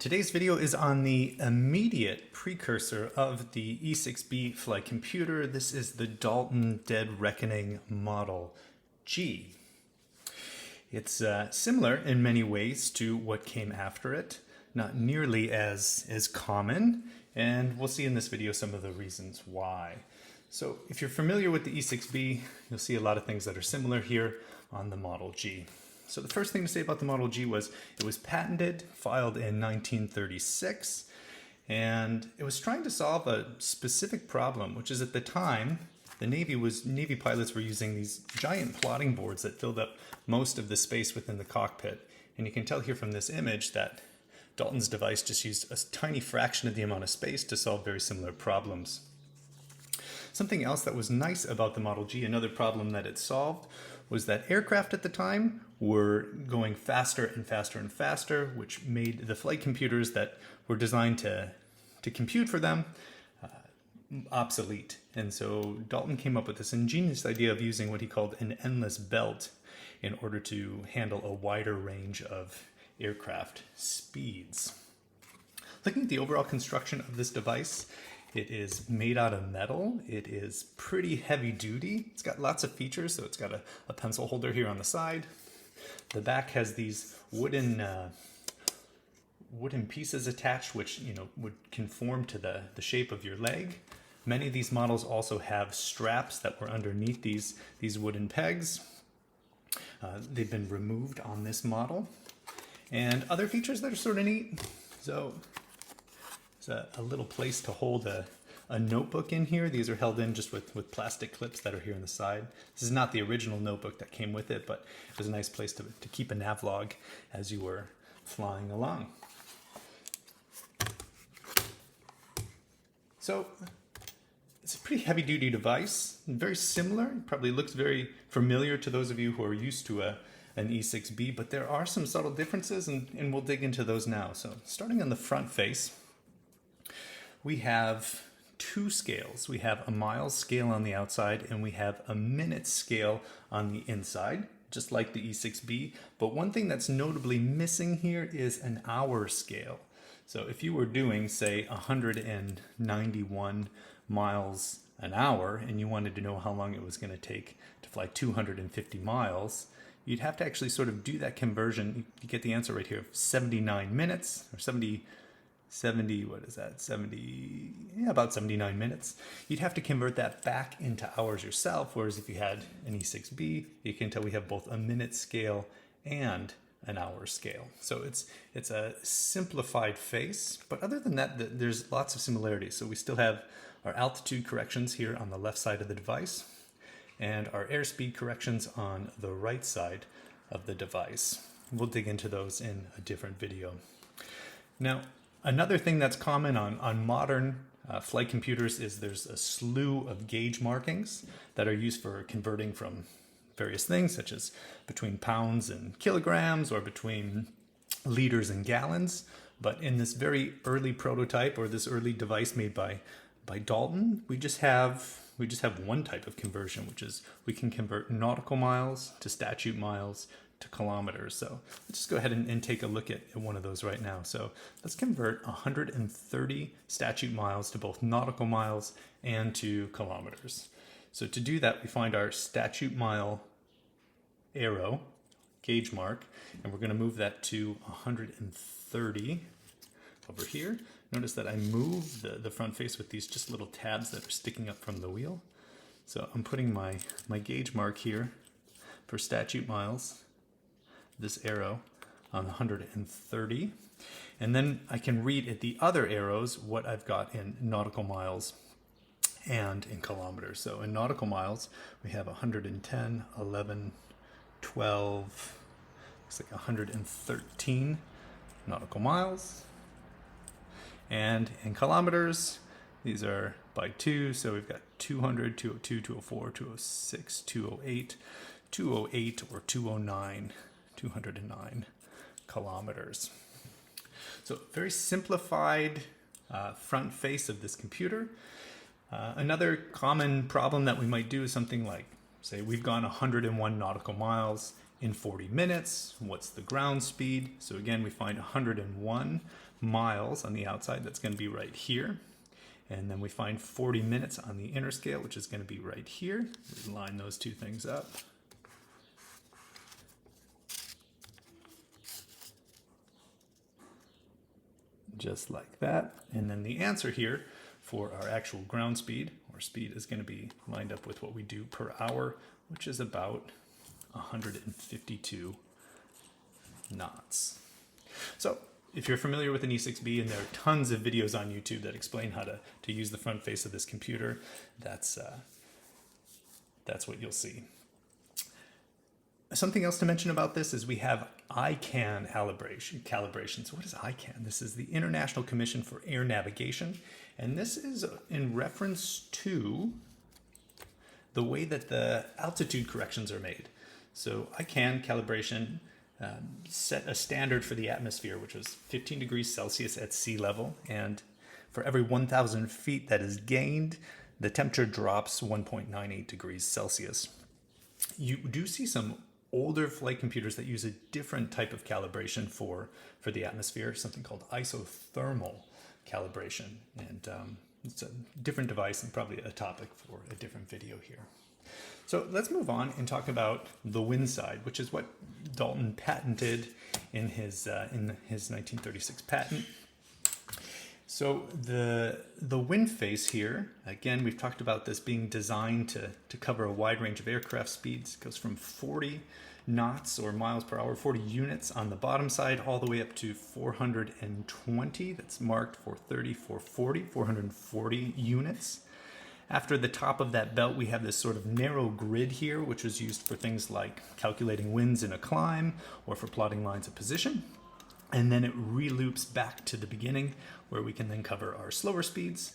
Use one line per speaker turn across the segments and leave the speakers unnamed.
Today's video is on the immediate precursor of the E-6B flight computer. This is the Dalton Dead Reckoning Model G. It's similar in many ways to what came after it, not nearly as common, and we'll see in this video some of the reasons why. So if you're familiar with the E-6B, you'll see a lot of things that are similar here on the Model G. So the first thing to say about the Model G was it was patented, filed in 1936, and it was trying to solve a specific problem, which is at the time, the Navy pilots were using these giant plotting boards that filled up most of the space within the cockpit. And you can tell here from this image that Dalton's device just used a tiny fraction of the amount of space to solve very similar problems. Something else that was nice about the Model G, another problem that it solved, was that aircraft at the time were going faster and faster and faster, which made the flight computers that were designed to compute for them obsolete. And so Dalton came up with this ingenious idea of using what he called an endless belt in order to handle a wider range of aircraft speeds. Looking at the overall construction of this device, it is made out of metal. It is pretty heavy duty. It's got lots of features. So it's got a pencil holder here on the side. The back has these wooden pieces attached, which would conform to the shape of your leg. Many of these models also have straps that were underneath these wooden pegs. They've been removed on this model. And other features that are sort of neat. So a little place to hold a notebook in here. These are held in just with plastic clips that are here on the side. This is not the original notebook that came with it, but it was a nice place to keep a nav log as you were flying along. So it's a pretty heavy duty device, very similar. It probably looks very familiar to those of you who are used to an E-6B, but there are some subtle differences, and we'll dig into those now. So starting on the front face, we have two scales. We have a miles scale on the outside and we have a minute scale on the inside, just like the E-6B. But one thing that's notably missing here is an hour scale. So if you were doing, say, 191 miles an hour and you wanted to know how long it was going to take to fly 250 miles, you'd have to actually sort of do that conversion. You get the answer right here of 79 minutes or 70, what is that? About 79 minutes. You'd have to convert that back into hours yourself, whereas if you had an E-6B, you can tell we have both a minute scale and an hour scale. So it's a simplified face, but other than that, there's lots of similarities. So we still have our altitude corrections here on the left side of the device, and our airspeed corrections on the right side of the device. We'll dig into those in a different video. Now, another thing that's common on modern flight computers is there's a slew of gauge markings that are used for converting from various things, such as between pounds and kilograms or between liters and gallons. But in this very early prototype or this early device made by Dalton, we just have one type of conversion, which is we can convert nautical miles to statute miles to kilometers. So let's just go ahead and take a look at one of those right now. So let's convert 130 statute miles to both nautical miles and to kilometers. So to do that, we find our statute mile arrow, gauge mark, and we're going to move that to 130 over here. Notice that I move the front face with these just little tabs that are sticking up from the wheel. So I'm putting my gauge mark here for statute miles, this arrow on 130, and then I can read at the other arrows what I've got in nautical miles and in kilometers. So in nautical miles, we have 110, 11, 12, looks like 113 nautical miles. And in kilometers, these are by 2, so we've got 200, 202, 204, 206, 208, 208 or 209, 209 kilometers. So very simplified front face of this computer. Another common problem that we might do is something like, say we've gone 101 nautical miles in 40 minutes. What's the ground speed? So again, we find 101 miles on the outside. That's going to be right here. And then we find 40 minutes on the inner scale, which is going to be right here. We line those two things up. Just like that. And then the answer here for our actual ground speed, or speed, is going to be lined up with what we do per hour, which is about 152 knots. So if you're familiar with an E-6B, and there are tons of videos on YouTube that explain how to use the front face of this computer, that's what you'll see. Something else to mention about this is we have ICAN calibration. So what is ICAN? This is the International Commission for Air Navigation, and this is in reference to the way that the altitude corrections are made. So ICAN calibration set a standard for the atmosphere, which was 15 degrees Celsius at sea level, and for every 1,000 feet that is gained, the temperature drops 1.98 degrees Celsius. You do see some older flight computers that use a different type of calibration for the atmosphere, something called isothermal calibration. And it's a different device and probably a topic for a different video here. So let's move on and talk about the wind side, which is what Dalton patented in his 1936 patent. So the wind face here, again, we've talked about this being designed to cover a wide range of aircraft speeds. It goes from 40 knots or miles per hour, 40 units on the bottom side, all the way up to 420. That's marked 430, 440, 440 units. After the top of that belt, we have this sort of narrow grid here, which was used for things like calculating winds in a climb or for plotting lines of position. And then it re-loops back to the beginning, where we can then cover our slower speeds.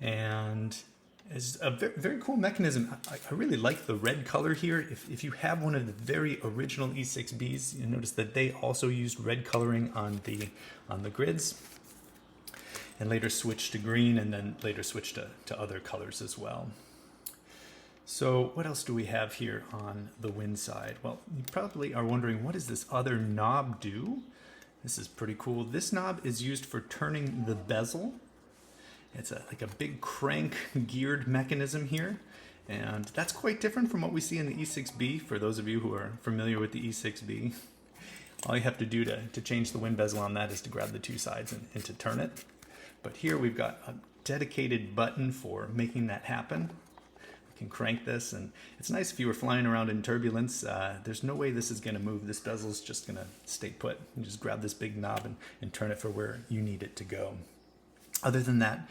And it's a very, very cool mechanism. I really like the red color here. If you have one of the very original E-6Bs, you notice that they also used red coloring on the grids, and later switched to green, and then later switched to other colors as well. So what else do we have here on the wind side? Well, you probably are wondering, what does this other knob do? This is pretty cool. This knob is used for turning the bezel. It's like a big crank geared mechanism here. And that's quite different from what we see in the E-6B. For those of you who are familiar with the E-6B, all you have to do to change the wind bezel on that is to grab the two sides and to turn it. But here we've got a dedicated button for making that happen. Can crank this, and it's nice if you were flying around in turbulence. There's no way this is going to move. This bezel is just going to stay put. You just grab this big knob and turn it for where you need it to go. Other than that,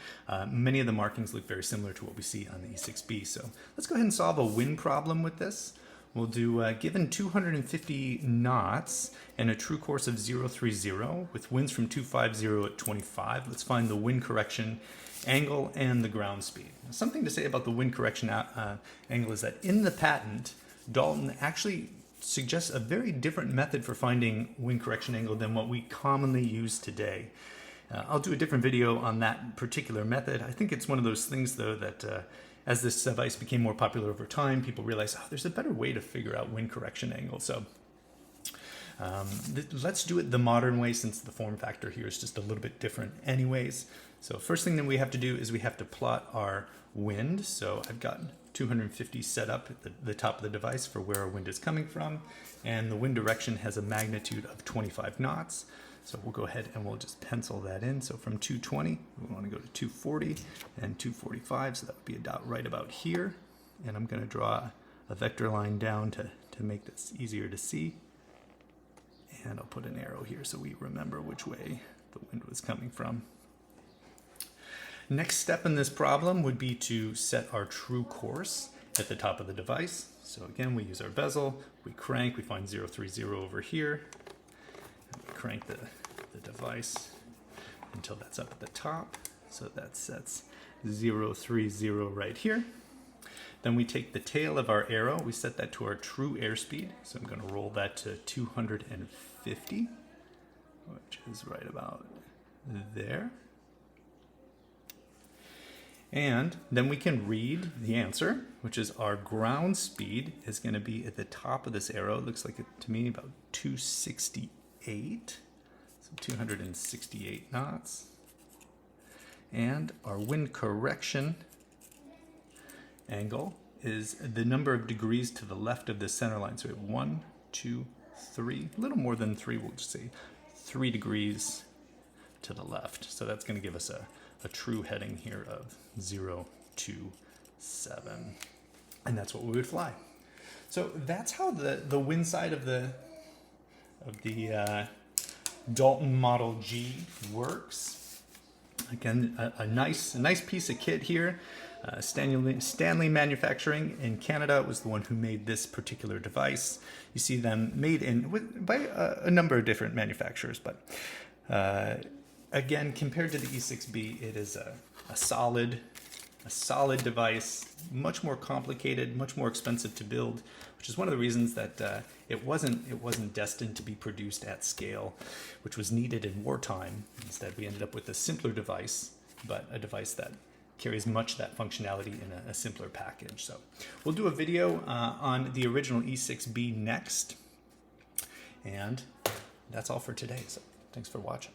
many of the markings look very similar to what we see on the E-6B. So let's go ahead and solve a wind problem with this. We'll do, given 250 knots and a true course of 030 with winds from 250 at 25, let's find the wind correction angle and the ground speed. Now, something to say about the wind correction angle is that in the patent, Dalton actually suggests a very different method for finding wind correction angle than what we commonly use today. I'll do a different video on that particular method. I think it's one of those things, though, that as this device became more popular over time, people realized, oh, there's a better way to figure out wind correction angle. So let's do it the modern way, since the form factor here is just a little bit different anyways. So first thing that we have to do is we have to plot our wind. So I've got 250 set up at the top of the device for where our wind is coming from. And the wind direction has a magnitude of 25 knots. So we'll go ahead and we'll just pencil that in. So from 220, we want to go to 240 and 245. So that would be a dot right about here. And I'm going to draw a vector line down to make this easier to see. And I'll put an arrow here so we remember which way the wind was coming from. Next step in this problem would be to set our true course at the top of the device. So again, we use our bezel, we crank, we find 030 over here, and we crank the device until that's up at the top. So that sets 030 right here. Then we take the tail of our arrow, we set that to our true airspeed. So I'm going to roll that to 250, which is right about there. And then we can read the answer, which is our ground speed is going to be at the top of this arrow. It looks like it to me about 268. So 268 knots. And our wind correction angle is the number of degrees to the left of the center line. So we have 1, 2, 3, a little more than 3, we'll just say 3 degrees to the left. So that's going to give us a true heading here of 0, 2, 7. And that's what we would fly. So that's how the wind side of the Dalton Model G works. Again, a nice piece of kit here. Stanley Manufacturing in Canada was the one who made this particular device. You see them made by a number of different manufacturers, but again, compared to the E-6B, it is a solid device, much more complicated, much more expensive to build, which is one of the reasons that it wasn't destined to be produced at scale, which was needed in wartime. Instead, we ended up with a simpler device, but a device that carries much of that functionality in a simpler package. So we'll do a video on the original E-6B next, and that's all for today. So thanks for watching.